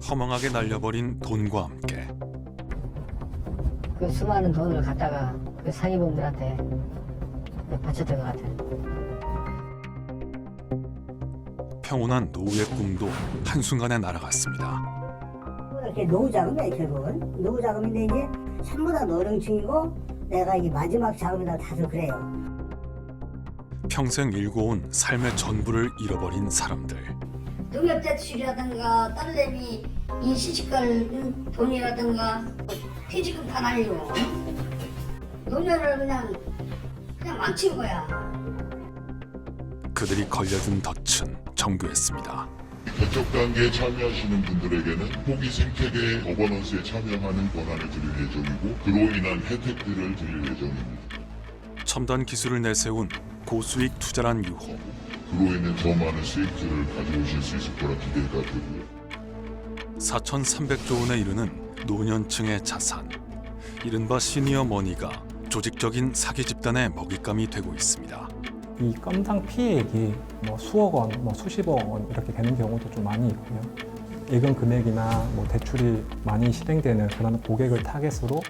허망하게 날려버린 돈과 함께 그 수많은 돈을 갖다가 그 사기범들한테 바쳤던 것 같아요. 평온한 노후의 꿈도 한순간에 날아갔습니다. 이렇게 노후 자금이야 결국은. 노후 자금인데 이제 전부 다 노령층이고 내가 이게 마지막 자금이다 다들 그래요. 평생 일궈온 삶의 전부를 잃어버린 사람들. 농협대출이라든가 딸내미 이 시집갈 돈이라든가 퇴직금 다 날리고 노년을 그냥 망친 거야. 그들이 걸려든 덫은 정교했습니다. 개척 단계에 참여하시는 분들에게는 포기 생태계 거버넌스에 참여하는 권한을 드릴 예정이고 그로 인한 혜택들을 드릴 예정입니다. 첨단 기술을 내세운 고수익 투자란 유혹. 그로 인해 더 많은 수익들을 가져오실 수 있을 거라 기대가 되고요. 4,300조 원에 이르는 노년층의 자산. 이른바 시니어 머니가 조직적인 사기 집단의 먹잇감이 되고 있습니다. 이 건당 피해액이 수억 원, 수십억 원 이렇게 되는 경우도 좀 많이 있고요. 예금 금액이나 대출이 많이 실행되는 그런 고객을 타겟으로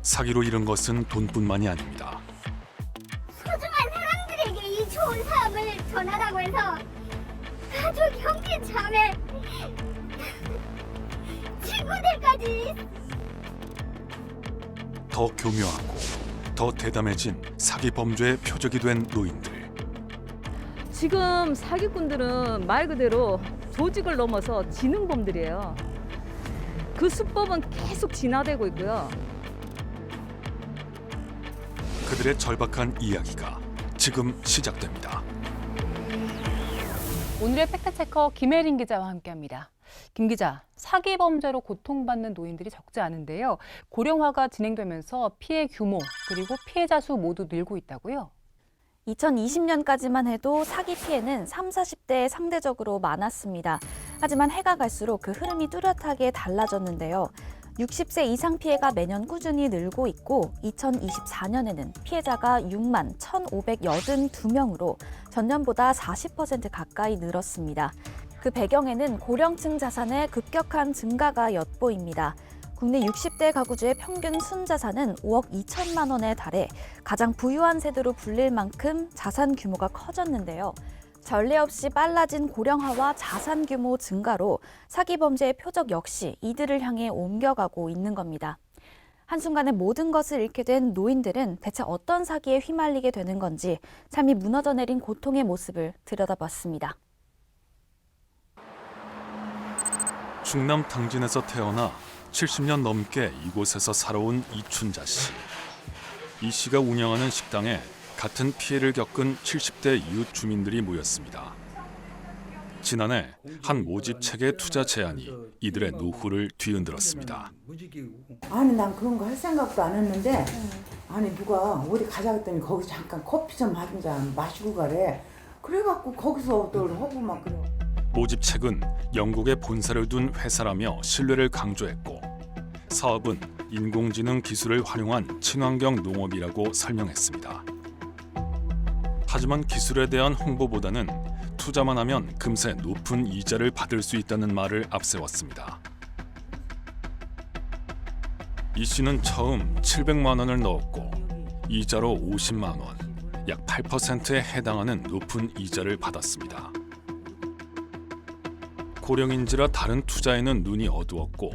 사기로 잃은 것은 돈뿐만이 아닙니다. 소중한 사람들에게 이 좋은 사업을 전하라고 해서 가족, 형제, 자매, 친구들까지 더 교묘하고 더 대담해진 사기 범죄의 표적이 된 노인들. 지금 사기꾼들은 말 그대로 조직을 넘어서 지능범들이에요. 그 수법은 계속 진화되고 있고요. 그들의 절박한 이야기가 지금 시작됩니다. 오늘의 팩트체커 김혜린 기자와 함께합니다. 김 기자, 사기 범죄로 고통받는 노인들이 적지 않은데요. 고령화가 진행되면서 피해 규모 그리고 피해자 수 모두 늘고 있다고요? 2020년까지만 해도 사기 피해는 30, 40대에 상대적으로 많았습니다. 하지만 해가 갈수록 그 흐름이 뚜렷하게 달라졌는데요. 60세 이상 피해가 매년 꾸준히 늘고 있고 2024년에는 피해자가 6만 1,582명으로 전년보다 40% 가까이 늘었습니다. 그 배경에는 고령층 자산의 급격한 증가가 엿보입니다. 국내 60대 가구주의 평균 순자산은 5억 2천만 원에 달해 가장 부유한 세대로 불릴 만큼 자산 규모가 커졌는데요. 전례 없이 빨라진 고령화와 자산 규모 증가로 사기 범죄의 표적 역시 이들을 향해 옮겨가고 있는 겁니다. 한순간에 모든 것을 잃게 된 노인들은 대체 어떤 사기에 휘말리게 되는 건지 삶이 무너져 내린 고통의 모습을 들여다봤습니다. 충남 당진에서 태어나 70년 넘게 이곳에서 살아온 이춘자 씨. 이 씨가 운영하는 식당에 같은 피해를 겪은 70대 이웃 주민들이 모였습니다. 지난해 한 모집 체계 투자 제안이 이들의 노후를 뒤흔들었습니다. 아니 난 그런 거 할 생각도 안 했는데 아니 누가 어디 가자 했더니 거기 잠깐 커피 좀 한 잔 마시고 가래. 그래갖고 거기서 또 하고 막 그래. 모집책은 영국에 본사를 둔 회사라며 신뢰를 강조했고 사업은 인공지능 기술을 활용한 친환경 농업이라고 설명했습니다. 하지만 기술에 대한 홍보보다는 투자만 하면 금세 높은 이자를 받을 수 있다는 말을 앞세웠습니다. 이 씨는 처음 700만 원을 넣었고 이자로 50만 원, 약 8%에 해당하는 높은 이자를 받았습니다. 고령인지라 다른 투자에는 눈이 어두웠고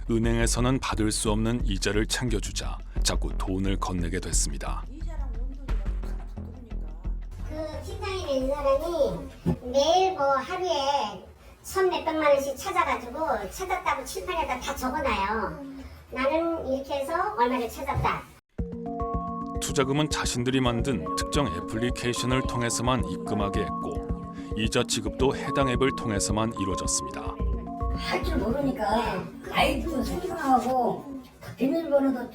은행에서는 받을 수 없는 이자를 챙겨주자 자꾸 돈을 건네게 됐습니다. 그 팀장이 된 사람이 매일 하루에 1,몇백만 원씩 찾아가지고 찾았다고 칠판에다 다 적어놔요. 나는 이렇게 해서 얼마를 찾았다. 투자금은 자신들이 만든 특정 애플리케이션을 통해서만 입금하게 했고 이자 지급도 해당 앱을 통해서만 이루어졌습니다. 할 줄 모르니까 아이디도 생각하고 비밀번호도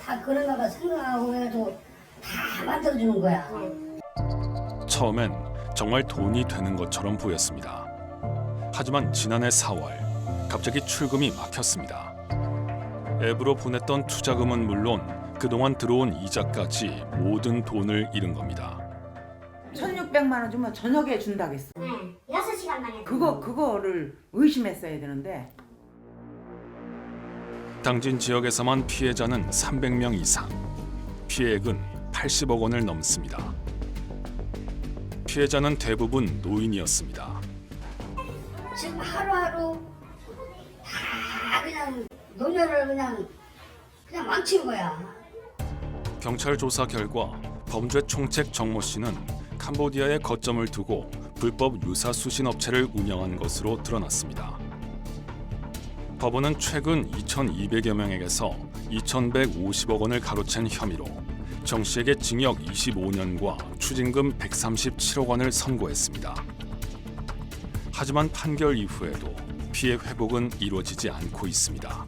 다 그런가 봐 생각하고 해가지고 다 만들어주는 거야. 처음엔 정말 돈이 되는 것처럼 보였습니다. 하지만 지난해 4월 갑자기 출금이 막혔습니다. 앱으로 보냈던 투자금은 물론 그동안 들어온 이자까지 모든 돈을 잃은 겁니다. 1,600만 원 주면 저녁에 준다겠어. 네, 6시간 2시간 만에. 그거를 의심했어야 되는데. 당진 지역에서만 피해자는 300명 이상, 피해액은 80억 원을 넘습니다. 피해자는 대부분 노인이었습니다. 지금 하루하루 다 그냥 노년을 그냥 망친 거야. 경찰 조사 결과 범죄 총책 정모 씨는 캄보디아에 거점을 두고 불법 유사 수신 업체를 운영한 것으로 드러났습니다. 법원은 최근 2,200여 명에게서 2,150억 원을 가로챈 혐의로 정 씨에게 징역 25년과 추징금 137억 원을 선고했습니다. 하지만 판결 이후에도 피해 회복은 이루어지지 않고 있습니다.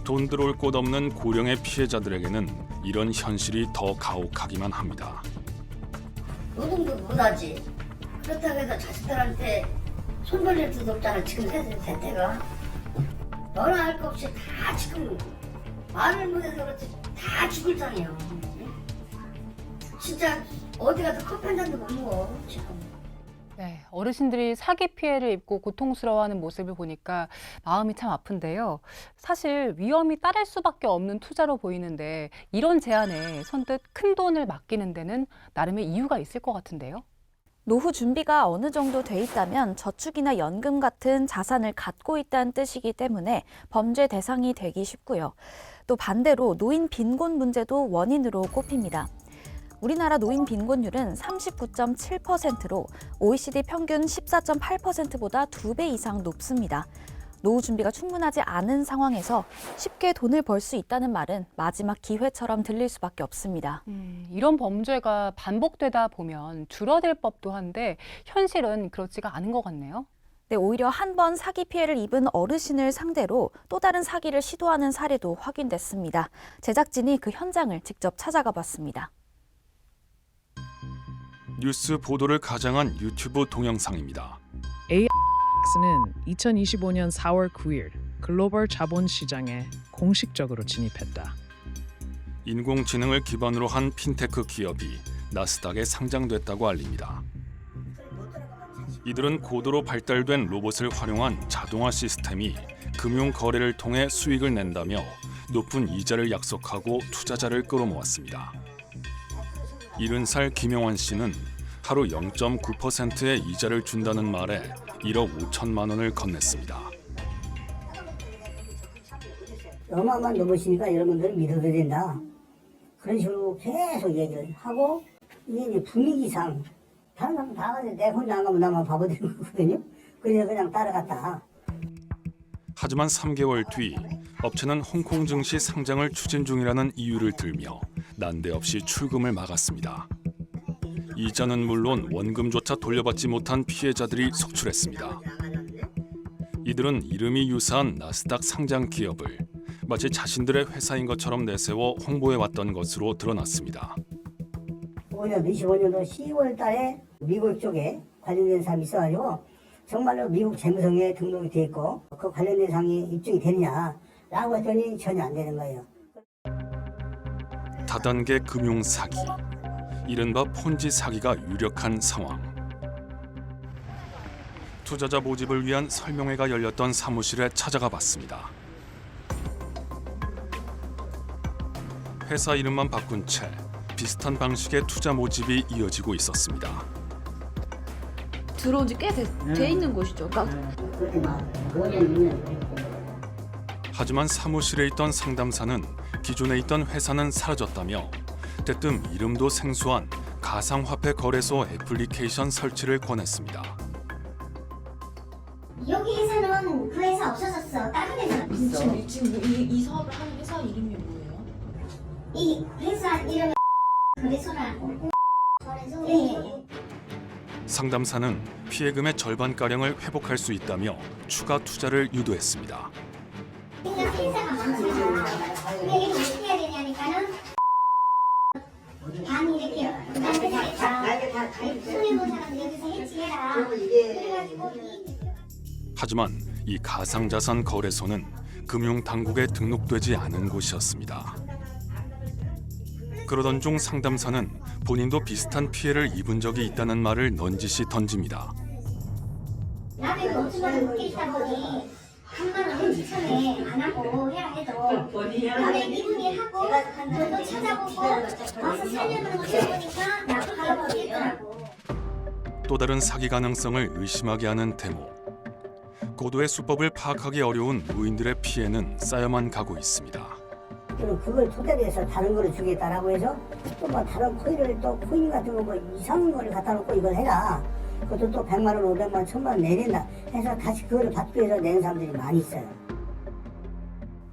돈 들어올 곳 없는 고령의 피해자들에게는 이런 현실이 더 가혹하기만 합니다. 노동도 못하지. 그렇다고 해서 자식들한테 손 벌릴 수도 없잖아. 지금 세대가. 너나 할 거 없이 다 지금 말을 못해서 그렇지 다 죽을 상이에요. 진짜 어디 가서 커피 한 잔도 못 먹어 지금. 네, 어르신들이 사기 피해를 입고 고통스러워하는 모습을 보니까 마음이 참 아픈데요. 사실 위험이 따를 수밖에 없는 투자로 보이는데 이런 제안에 선뜻 큰 돈을 맡기는 데는 나름의 이유가 있을 것 같은데요. 노후 준비가 어느 정도 돼 있다면 저축이나 연금 같은 자산을 갖고 있다는 뜻이기 때문에 범죄 대상이 되기 쉽고요. 또 반대로 노인 빈곤 문제도 원인으로 꼽힙니다. 우리나라 노인 빈곤율은 39.7%로 OECD 평균 14.8%보다 2배 이상 높습니다. 노후 준비가 충분하지 않은 상황에서 쉽게 돈을 벌 수 있다는 말은 마지막 기회처럼 들릴 수밖에 없습니다. 이런 범죄가 반복되다 보면 줄어들 법도 한데 현실은 그렇지가 않은 것 같네요. 네, 오히려 한 번 사기 피해를 입은 어르신을 상대로 또 다른 사기를 시도하는 사례도 확인됐습니다. 제작진이 그 현장을 직접 찾아가 봤습니다. 뉴스 보도를 가장한 유튜브 동영상입니다. AIX는 2025년 4월 9일 글로벌 자본 시장에 공식적으로 진입했다. 인공지능을 기반으로 한 핀테크 기업이 나스닥에 상장됐다고 알립니다. 이들은 고도로 발달된 로봇을 활용한 자동화 시스템이 금융 거래를 통해 수익을 낸다며 높은 이자를 약속하고 투자자를 끌어모았습니다. 70살 김용환 씨는 하루 0.9%의 이자를 준다는 말에 1억 5천만 원을 건넸습니다. 어마어마한 로봇이니까 여러분들은 믿어도 된다. 그런 식으로 계속 얘기를 하고 이게 이제 분위기상 다른 사람 다 가는데 내가 혼자 안 가면 나만 바보 되는 거거든요. 그래서 그냥 따라갔다. 하지만 3개월 뒤 업체는 홍콩 증시 상장을 추진 중이라는 이유를 들며 난데없이 출금을 막았습니다. 이자는 물론 원금조차 돌려받지 못한 피해자들이 속출했습니다. 이들은 이름이 유사한 나스닥 상장 기업을 마치 자신들의 회사인 것처럼 내세워 홍보해왔던 것으로 드러났습니다. 25년도 10월 달에 미국 쪽에 관련된 사람이 있어가지고 정말로 미국 재무성에 등록이 돼 있고 그 관련된 사항이 입증이 되느냐라고 했더니 전혀 안 되는 거예요. 다단계 금융 사기, 이른바 폰지 사기가 유력한 상황. 투자자 모집을 위한 설명회가 열렸던 사무실에 찾아가 봤습니다. 회사 이름만 바꾼 채 비슷한 방식의 투자 모집이 이어지고 있었습니다. 들어온 지 꽤 돼 있는 곳이죠. 하지만 사무실에 있던 상담사는 기존에 있던 회사는 사라졌다며 대뜸 이름도 생소한 가상화폐 거래소 애플리케이션 설치를 권했습니다. 여기 회사는 그 회사 없어졌어. 다른 회사 있어. 지금 이 사업을 하는 회사 이름이 뭐예요? 이 회사 이름이 거래소라고. 거래소? 네. 상담사는 피해금의 절반가량을 회복할 수 있다며 추가 투자를 유도했습니다. 그러니까 회사가 많잖아. 근데 이게 어떻게 해야 되냐니까는 반 이렇게 부담되니까 손해보상은 여기서 해지해라. 그래가지고 하지만 이 가상자산 거래소는 금융당국에 등록되지 않은 곳이었습니다. 그러던 중 상담사는 본인도 비슷한 피해를 입은 적이 있다는 말을 넌지시 던집니다. 나도 이거 없으면 못 있다 보니 한번 추천해 안 하고 해라 해도 나도 미분이 하고 돈도 찾아보고 와서 살려는 거 해보니까 나도 가보겠더라고. 또 다른 사기 가능성을 의심하게 하는 대목. 고도의 수법을 파악하기 어려운 노인들의 피해는 쌓여만 가고 있습니다. 그리고 그걸 토대로 해서 다른 거를 주겠다라고 해서 또 뭐 다른 코인 같은 거 뭐 이상한 걸 갖다 놓고 이걸 해라. 그것도 또 100만 원, 500만 원, 1000만 원 내린다 해서 다시 그거를 받기 위해서 내는 사람들이 많이 있어요.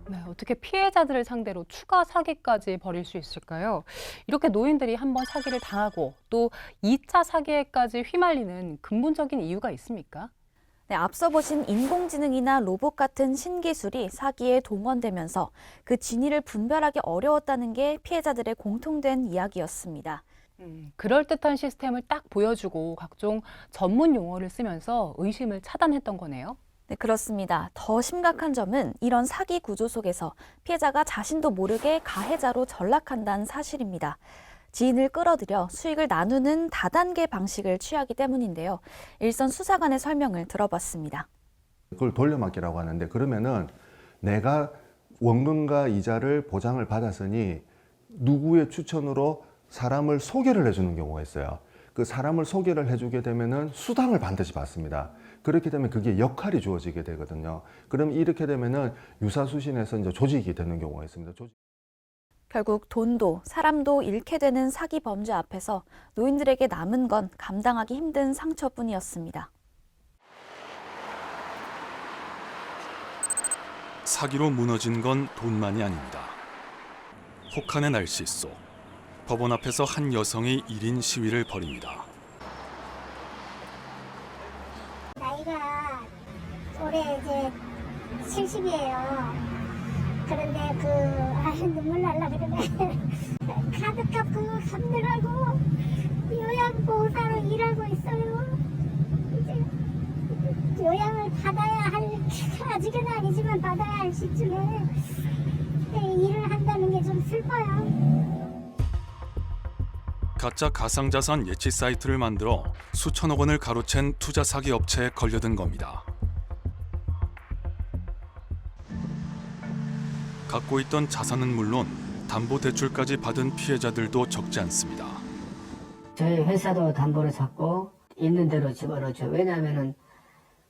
네, 어떻게 피해자들을 상대로 추가 사기까지 벌일 수 있을까요? 이렇게 노인들이 한번 사기를 당하고 또 2차 사기에까지 휘말리는 근본적인 이유가 있습니까? 네, 앞서 보신 인공지능이나 로봇 같은 신기술이 사기에 동원되면서 그 진위를 분별하기 어려웠다는 게 피해자들의 공통된 이야기였습니다. 그럴듯한 시스템을 딱 보여주고 각종 전문 용어를 쓰면서 의심을 차단했던 거네요. 네, 그렇습니다. 더 심각한 점은 이런 사기 구조 속에서 피해자가 자신도 모르게 가해자로 전락한다는 사실입니다. 지인을 끌어들여 수익을 나누는 다단계 방식을 취하기 때문인데요. 일선 수사관의 설명을 들어봤습니다. 그걸 돌려막기라고 하는데, 그러면은 내가 원금과 이자를 보장을 받았으니 누구의 추천으로 사람을 소개를 해주는 경우가 있어요. 그 사람을 소개를 해주게 되면은 수당을 반드시 받습니다. 그렇게 되면 그게 역할이 주어지게 되거든요. 그럼 이렇게 되면은 유사수신해서 이제 조직이 되는 경우가 있습니다. 결국 돈도 사람도 잃게 되는 사기 범죄 앞에서 노인들에게 남은 건 감당하기 힘든 상처뿐이었습니다. 사기로 무너진 건 돈만이 아닙니다. 혹한의 날씨 속 법원 앞에서 한 여성이 1인 시위를 벌입니다. 나이가 올해 이제 70이에요. 그런데 눈물 날라 그러네. 카드값 그거 갚느라고 요양보호사로 일하고 있어요. 이제 요양을 받아야 할, 아직은 아니지만 받아야 할 시점에 일을 한다는 게 좀 슬퍼요. 가짜 가상자산 예치 사이트를 만들어 수천억 원을 가로챈 투자 사기 업체에 걸려든 겁니다. 갖고 있던 자산은 물론 담보대출까지 받은 피해자들도 적지 않습니다. 저희 회사도 담보를 잡고 있는 대로 집어넣죠. 왜냐하면은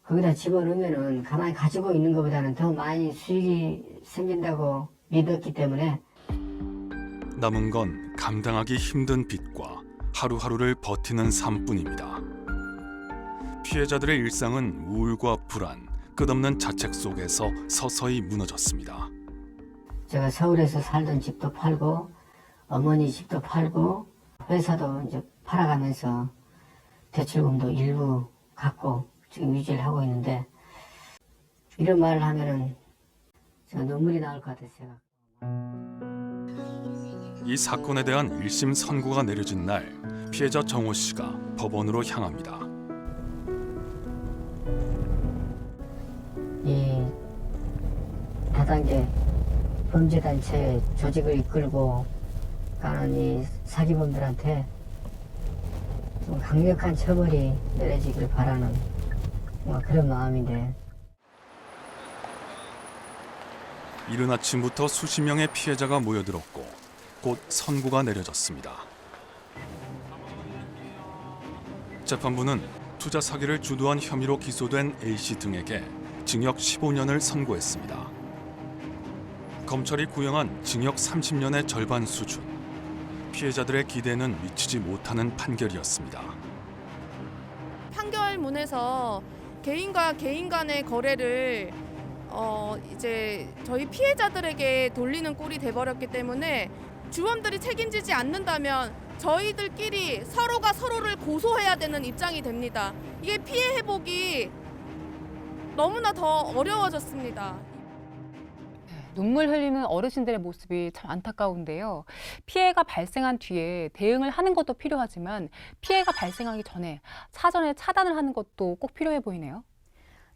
거기다 집어넣으면은 가만히 가지고 있는 것보다는 더 많이 수익이 생긴다고 믿었기 때문에 남은 건 감당하기 힘든 빚과 하루하루를 버티는 삶뿐입니다. 피해자들의 일상은 우울과 불안, 끝없는 자책 속에서 서서히 무너졌습니다. 제가 서울에서 살던 집도 팔고 어머니 집도 팔고 회사도 이제 팔아가면서 대출금도 일부 갚고 지금 유지를 하고 있는데 이런 말을 하면은 제가 눈물이 나올 것 같았어요. 이 사건에 대한 1심 선고가 내려진 날 피해자 정호 씨가 법원으로 향합니다. 이 다단계 범죄단체 조직을 이끌고 가는 이 사기범들한테 좀 강력한 처벌이 내려지길 바라는 그런 마음인데 이른 아침부터 수십 명의 피해자가 모여들었고 곧 선고가 내려졌습니다. 재판부는 투자 사기를 주도한 혐의로 기소된 A씨 등에게 징역 15년을 선고했습니다. 검찰이 구형한 징역 30년의 절반 수준. 피해자들의 기대는 미치지 못하는 판결이었습니다. 판결문에서 개인과 개인 간의 거래를 이제 저희 피해자들에게 돌리는 꼴이 돼버렸기 때문에 주범들이 책임지지 않는다면 저희들끼리 서로가 서로를 고소해야 되는 입장이 됩니다. 이게 피해 회복이 너무나 더 어려워졌습니다. 눈물 흘리는 어르신들의 모습이 참 안타까운데요. 피해가 발생한 뒤에 대응을 하는 것도 필요하지만 피해가 발생하기 전에 사전에 차단을 하는 것도 꼭 필요해 보이네요.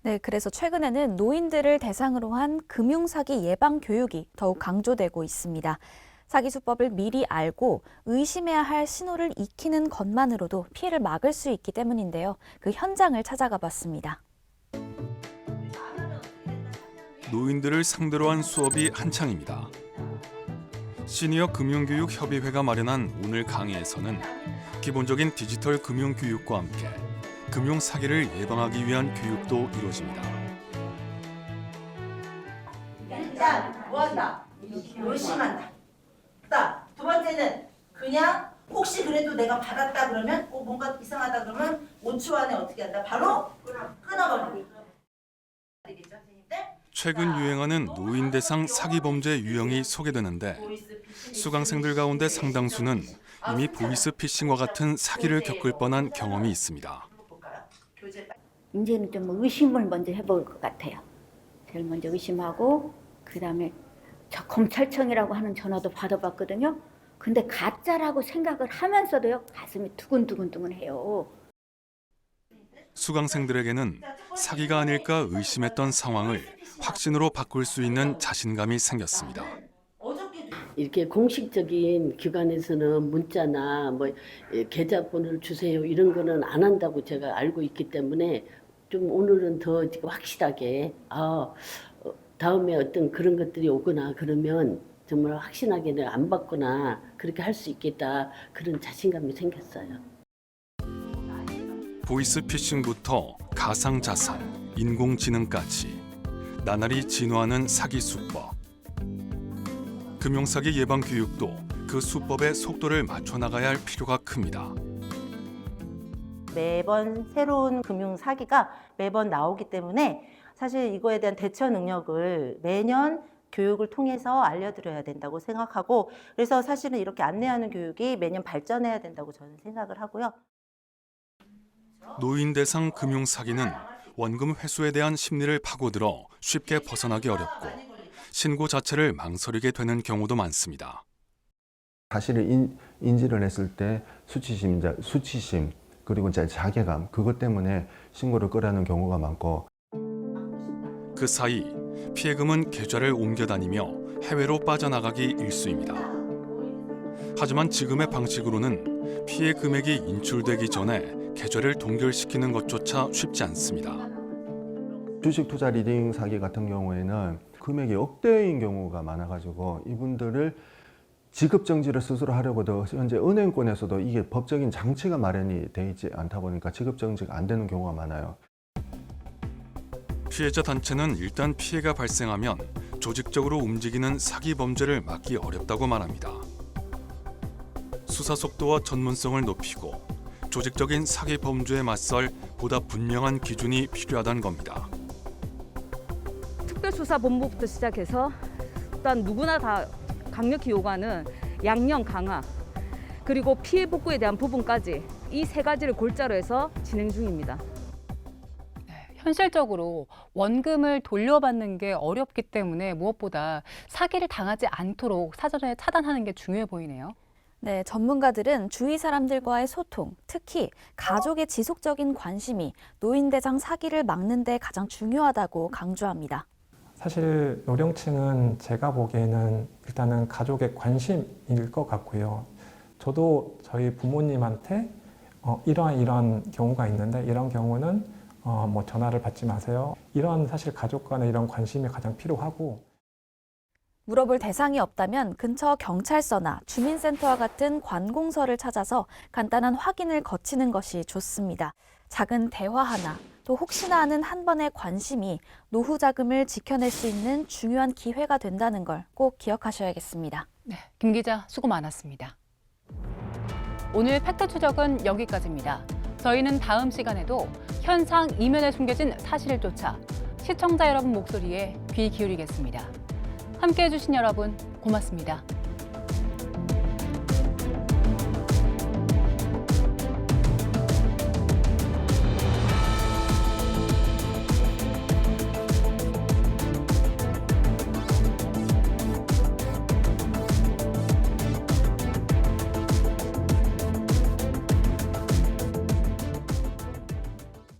네, 그래서 최근에는 노인들을 대상으로 한 금융사기 예방 교육이 더욱 강조되고 있습니다. 사기 수법을 미리 알고 의심해야 할 신호를 익히는 것만으로도 피해를 막을 수 있기 때문인데요. 그 현장을 찾아가 봤습니다. 노인들을 상대로 한 수업이 한창입니다. 시니어 금융교육협의회가 마련한 오늘 강의에서는 기본적인 디지털 금융교육과 함께 금융 사기를 예방하기 위한 교육도 이루어집니다. 일단 뭐한다? 열심한다. 그다음 두 번째는 그냥 혹시 그래도 내가 받았다 그러면 뭔가 이상하다 그러면 5초 안에 어떻게 한다? 바로 끊어버리기. 최근 유행하는 노인 대상 사기 범죄 유형이 소개되는데 수강생들 가운데 상당수는 이미 보이스피싱과 같은 사기를 겪을 뻔한 경험이 있습니다. 이제는 좀 의심을 먼저 해볼 것 같아요. 제일 먼저 의심하고 그다음에 저 검찰청이라고 하는 전화도 받아봤거든요. 근데 가짜라고 생각을 하면서도요 가슴이 두근두근해요. 수강생들에게는 사기가 아닐까 의심했던 상황을 확신으로 바꿀 수 있는 자신감이 생겼습니다. 이렇게 공식적인 기관에서는 문자나 뭐 계좌번호를 주세요 이런 거는 안 한다고 제가 알고 있기 때문에 좀 오늘은 더 확실하게 다음에 어떤 그런 것들이 오거나 그러면 정말 확신하게는 안 받거나 그렇게 할 수 있겠다 그런 자신감이 생겼어요. 보이스피싱부터 가상자산, 인공지능까지 나날이 진화하는 사기 수법. 금융사기 예방 교육도 그 수법의 속도를 맞춰 나가야 할 필요가 큽니다. 매번 새로운 금융 사기가 매번 나오기 때문에 사실 이거에 대한 대처 능력을 매년 교육을 통해서 알려드려야 된다고 생각하고 그래서 사실은 이렇게 안내하는 교육이 매년 발전해야 된다고 저는 생각을 하고요. 노인 대상 금융 사기는 원금 회수에 대한 심리를 파고들어 쉽게 벗어나기 어렵고 신고 자체를 망설이게 되는 경우도 많습니다. 사실을 인지를 했을 때 수치심 그리고 이제 자괴감 그것 때문에 신고를 끄라는 경우가 많고 그 사이 피해금은 계좌를 옮겨 다니며 해외로 빠져나가기 일쑤입니다. 하지만 지금의 방식으로는 피해 금액이 인출되기 전에 계좌를 동결시키는 것조차 쉽지 않습니다. 주식 투자 리딩 사기 같은 경우에는 금액이 억대인 경우가 많아가지고 이분들을 지급 정지를 스스로 하려고도 현재 은행권에서도 이게 법적인 장치가 마련이 돼 있지 않다 보니까 지급 정지가 안 되는 경우가 많아요. 피해자 단체는 일단 피해가 발생하면 조직적으로 움직이는 사기 범죄를 막기 어렵다고 말합니다. 수사 속도와 전문성을 높이고 조직적인 사기 범죄에 맞설 보다 분명한 기준이 필요하다는 겁니다. 특별수사본부부터 시작해서 일단 누구나 다 강력히 요구하는 양형 강화 그리고 피해 복구에 대한 부분까지 이 세 가지를 골자로 해서 진행 중입니다. 현실적으로 원금을 돌려받는 게 어렵기 때문에 무엇보다 사기를 당하지 않도록 사전에 차단하는 게 중요해 보이네요. 네, 전문가들은 주위 사람들과의 소통, 특히 가족의 지속적인 관심이 노인 대상 사기를 막는 데 가장 중요하다고 강조합니다. 사실 요령층은 제가 보기에는 일단은 가족의 관심일 것 같고요. 저도 저희 부모님한테 이러한 경우가 있는데 이런 경우는 뭐 전화를 받지 마세요. 이런 사실 가족 간의 이런 관심이 가장 필요하고 물어볼 대상이 없다면 근처 경찰서나 주민센터와 같은 관공서를 찾아서 간단한 확인을 거치는 것이 좋습니다. 작은 대화 하나, 또 혹시나 하는 한 번의 관심이 노후 자금을 지켜낼 수 있는 중요한 기회가 된다는 걸 꼭 기억하셔야겠습니다. 네, 김 기자 수고 많았습니다. 오늘 팩트 추적은 여기까지입니다. 저희는 다음 시간에도 현상 이면에 숨겨진 사실을 쫓아 시청자 여러분 목소리에 귀 기울이겠습니다. 함께해 주신 여러분 고맙습니다.